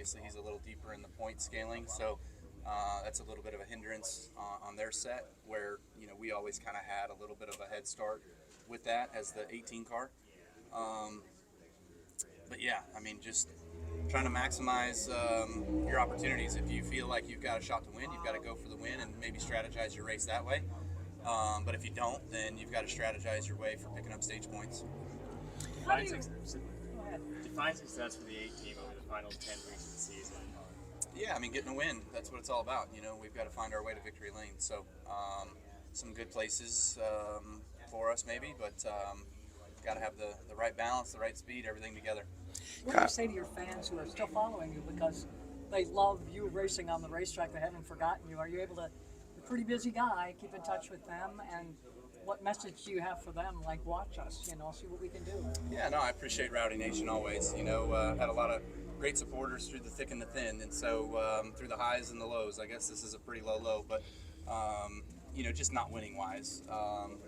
obviously he's a little deeper in the point scaling, so that's a little bit of a hindrance on their set, where we always kind of had a little bit of a head start with that as the 18 car. But yeah, I mean, just trying to maximize your opportunities. If you feel like you've got a shot to win, you've got to go for the win and maybe strategize your race that way. But if you don't, then you've got to strategize your way for picking up stage points. Define success for the 8 team over the final 10 weeks of the season. Yeah, I mean, getting a win, that's what it's all about. We've got to find our way to victory lane. So some good places for us maybe, but got to have the right balance, the right speed, everything together. What do you say to your fans who are still following you because they love you racing on the racetrack, they haven't forgotten you? Are you able to, you're a pretty busy guy, keep in touch with them, and what message do you have for them? Like, watch us, see what we can do. Yeah, no, I appreciate Rowdy Nation always. Had a lot of great supporters through the thick and the thin, and so through the highs and the lows. I guess this is a pretty low, but just not winning wise.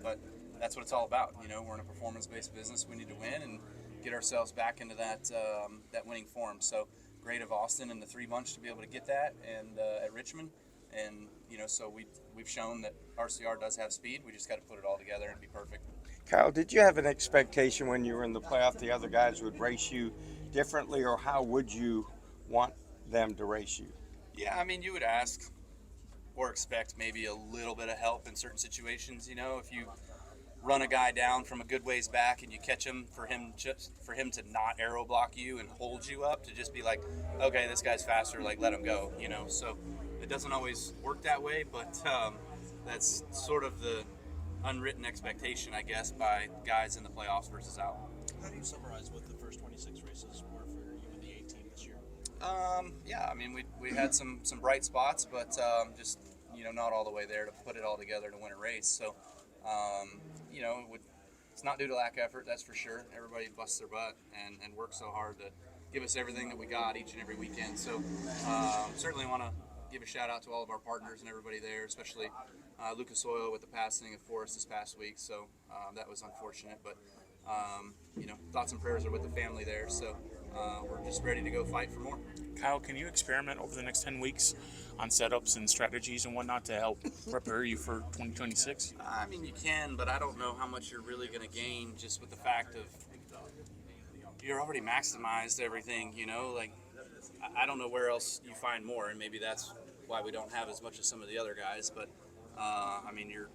But that's what it's all about. We're in a performance-based business. We need to win and get ourselves back into that winning form. So great of Austin and the 3 bunch to be able to get that, and at Richmond, and so we've shown that RCR does have speed. We just got to put it all together and be perfect. Kyle, did you have an expectation when you were in the playoff the other guys would race you differently, or how would you want them to race you? Yeah, I mean, you would ask or expect maybe a little bit of help in certain situations. If you run a guy down from a good ways back and you catch him, for him to not aero block you and hold you up, to just be like, okay, this guy's faster, like, let him go. So it doesn't always work that way, but that's sort of the unwritten expectation, I guess, by guys in the playoffs versus out. How do you summarize what the first 26 races were for you and the 8 team this year? Yeah, I mean, we had some bright spots, but just not all the way there to put it all together to win a race. So it's not due to lack of effort, that's for sure. Everybody busts their butt and works so hard to give us everything that we got each and every weekend. So certainly want to give a shout out to all of our partners and everybody there, especially Lucas Oil with the passing of Forrest this past week. So that was unfortunate, but thoughts and prayers are with the family there. So we're just ready to go fight for more. Kyle, can you experiment over the next 10 weeks on setups and strategies and whatnot to help prepare you for 2026? I mean, you can, but I don't know how much you're really going to gain just with the fact of you're already maximized everything, like I don't know where else you find more, and maybe that's why we don't have as much as some of the other guys, but I mean, your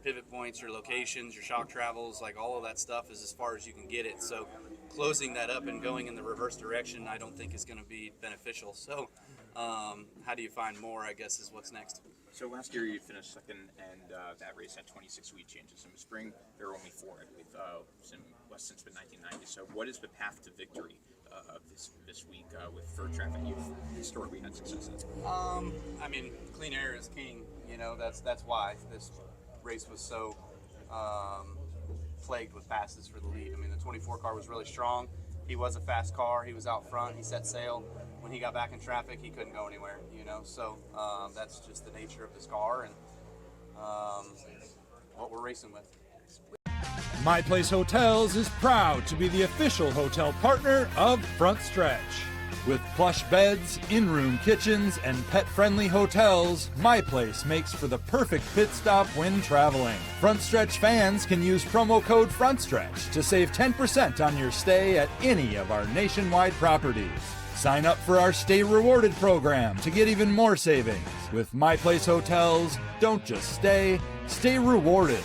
pivot points, your locations, your shock travels, like all of that stuff is as far as you can get it. So closing that up and going in the reverse direction, I don't think is going to be beneficial. So how do you find more, I guess, is what's next. So last year you finished second, and that race had 26 wheat changes. In the spring, there were only 4, I believe, since the 1990s. So what is the path to victory this week with fur traffic? You've historically had success in. I mean, clean air is king. That's why this race was so plagued with passes for the lead. I mean, the 24 car was really strong. He was a fast car. He was out front. He set sail. When he got back in traffic, he couldn't go anywhere. So that's just the nature of this car and what we're racing with. My Place Hotels is proud to be the official hotel partner of Frontstretch. With plush beds, in-room kitchens, and pet-friendly hotels, My Place makes for the perfect pit stop when traveling. Frontstretch fans can use promo code Frontstretch to save 10% on your stay at any of our nationwide properties. Sign up for our Stay Rewarded program to get even more savings. With My Place Hotels, don't just stay, stay rewarded.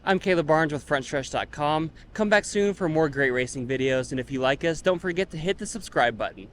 I'm Caleb Barnes with Frontstretch.com. Come back soon for more great racing videos, and if you like us, don't forget to hit the subscribe button.